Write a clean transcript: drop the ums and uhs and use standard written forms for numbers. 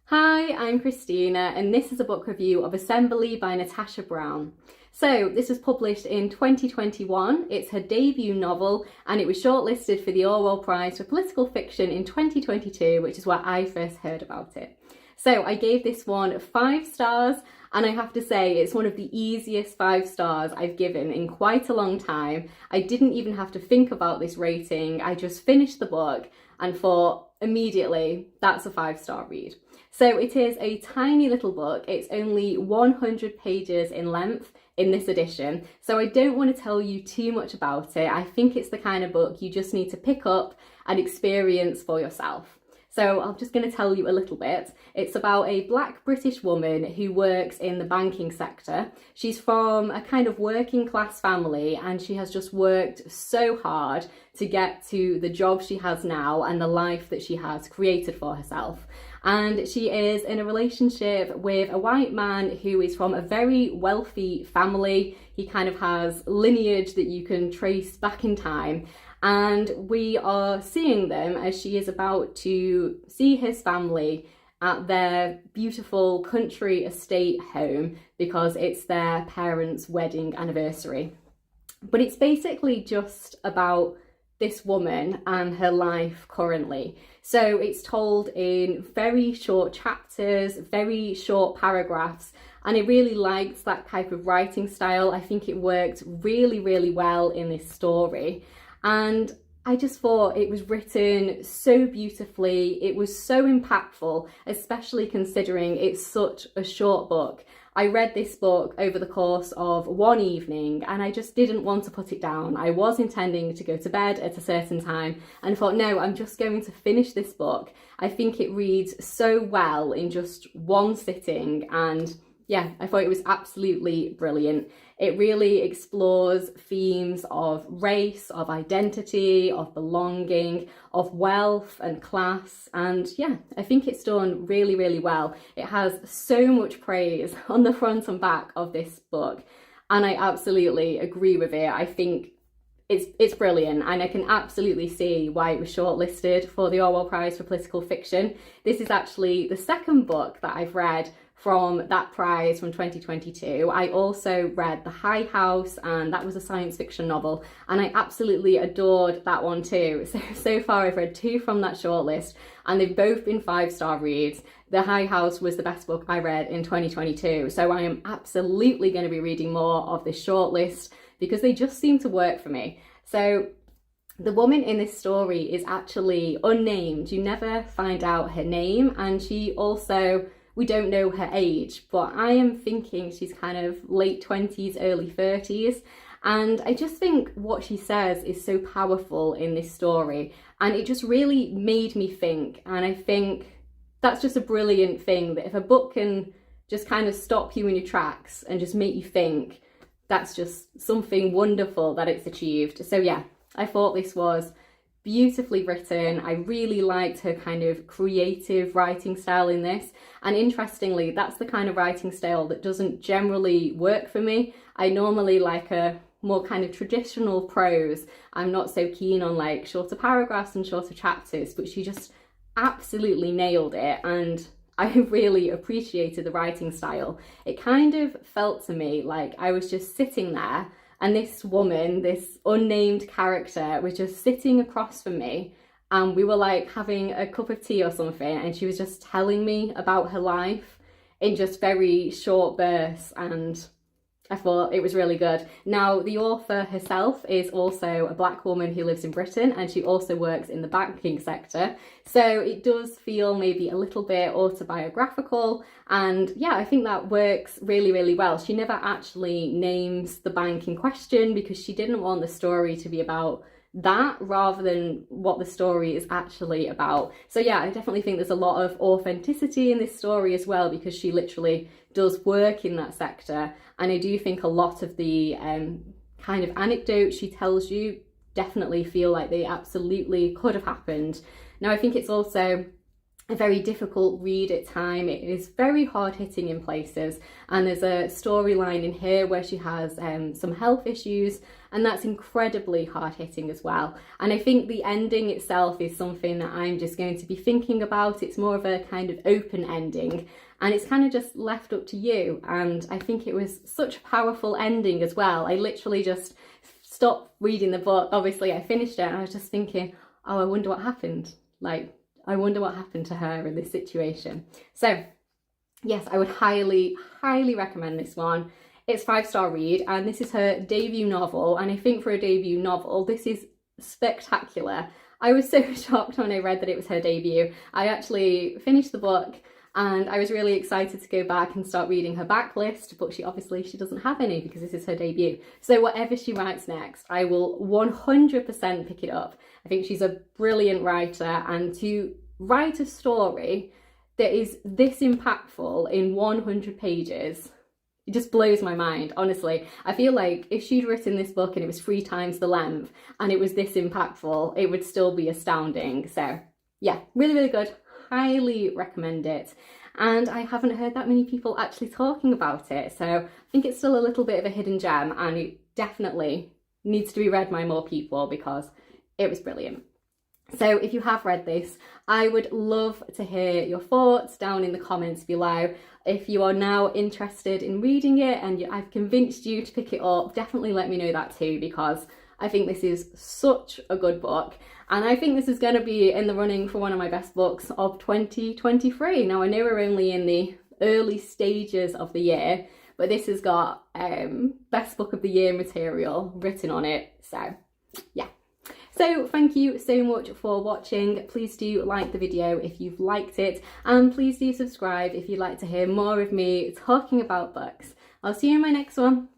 Hi, I'm Christina, and this is a book review of Assembly by Natasha Brown. So, this was published in 2021. It's her debut novel, and it was shortlisted for the Orwell Prize for Political Fiction in 2022, which is where I first heard about it. So, I gave this one 5 stars, and I have to say it's one of the easiest 5 stars I've given in quite a long time. I didn't even have to think about this rating. I just finished the book and thought immediately, that's a 5-star read. So it is a tiny little book. It's only 100 pages in length in this edition. So I don't want to tell you too much about it. I think it's the kind of book you just need to pick up and experience for yourself. So I'm just going to tell you a little bit. It's about a Black British woman who works in the banking sector. She's from a kind of working class family, and she has just worked so hard to get to the job she has now and the life that she has created for herself. And she is in a relationship with a white man who is from a very wealthy family. He kind of has lineage that you can trace back in time. And we are seeing them as she is about to see his family at their beautiful country estate home because it's their parents' wedding anniversary. But it's basically just about this woman and her life currently. So it's told in very short chapters, very short paragraphs, and I really liked that type of writing style. I think it worked really, really well in this story. And I just thought it was written so beautifully. It was so impactful, especially considering it's such a short book. I read this book over the course of one evening and I just didn't want to put it down. I was intending to go to bed at a certain time and thought, no, I'm just going to finish this book. I think it reads so well in just one sitting, and yeah, I thought it was absolutely brilliant. It really explores themes of race, of identity, of belonging, of wealth and class. And yeah, I think it's done really, really well. It has so much praise on the front and back of this book. And I absolutely agree with it. I think it's brilliant, and I can absolutely see why it was shortlisted for the Orwell Prize for Political Fiction. This is actually the second book that I've read from that prize from 2022. I also read The High House, and that was a science fiction novel, and I absolutely adored that one too. So far I've read 2 from that shortlist, and they've both been 5-star reads. The High House was the best book I read in 2022, so I am absolutely going to be reading more of this shortlist because they just seem to work for me. So the woman in this story is actually unnamed. You never find out her name, and she also, we don't know her age, but I am thinking she's kind of late 20s, early 30s. And I just think what she says is so powerful in this story. And it just really made me think. And I think that's just a brilliant thing, that if a book can just kind of stop you in your tracks and just make you think, that's just something wonderful that it's achieved. So yeah, I thought this was beautifully written. I really liked her kind of creative writing style in this. And interestingly, that's the kind of writing style that doesn't generally work for me. I normally like a more kind of traditional prose. I'm not so keen on like shorter paragraphs and shorter chapters, but she just absolutely nailed it. And I really appreciated the writing style. It kind of felt to me like I was just sitting there, and this woman, this unnamed character, was just sitting across from me, and we were like having a cup of tea or something, and she was just telling me about her life in just very short bursts, and I thought it was really good. Now, the author herself is also a Black woman who lives in Britain, and she also works in the banking sector. So it does feel maybe a little bit autobiographical. And yeah, I think that works really, really well. She never actually names the bank in question because she didn't want the story to be about that rather than what the story is actually about. So yeah, I definitely think there's a lot of authenticity in this story as well, because she literally does work in that sector. And I do think a lot of the kind of anecdotes she tells you definitely feel like they absolutely could have happened. Now, I think it's also a very difficult read at time. It is very hard-hitting in places, and there's a storyline in here where she has some health issues, and that's incredibly hard-hitting as well. And I think the ending itself is something that I'm just going to be thinking about. It's more of a kind of open ending, and it's kind of just left up to you. And I think it was such a powerful ending as well. I literally just stopped reading the book. Obviously I finished it and I was just thinking, oh, I wonder what happened. Like, I wonder what happened to her in this situation. So yes, I would highly, highly recommend this one. It's 5-star read, and this is her debut novel. And I think for a debut novel, this is spectacular. I was so shocked when I read that it was her debut. I actually finished the book and I was really excited to go back and start reading her backlist, but she doesn't have any because this is her debut. So whatever she writes next, I will 100% pick it up. I think she's a brilliant writer, and to write a story that is this impactful in 100 pages, it just blows my mind, honestly. I feel like if she'd written this book and it was 3 times the length and it was this impactful, it would still be astounding. So yeah, really, really good. Highly recommend it. And I haven't heard that many people actually talking about it, so I think it's still a little bit of a hidden gem, and it definitely needs to be read by more people because it was brilliant. So if you have read this, I would love to hear your thoughts down in the comments below. If you are now interested in reading it and I've convinced you to pick it up, definitely let me know that too, because I think this is such a good book. And I think this is going to be in the running for one of my best books of 2023. Now, I know we're only in the early stages of the year, but this has got best book of the year material written on it. So yeah. So thank you so much for watching. Please do like the video if you've liked it, and please do subscribe if you'd like to hear more of me talking about books. I'll see you in my next one.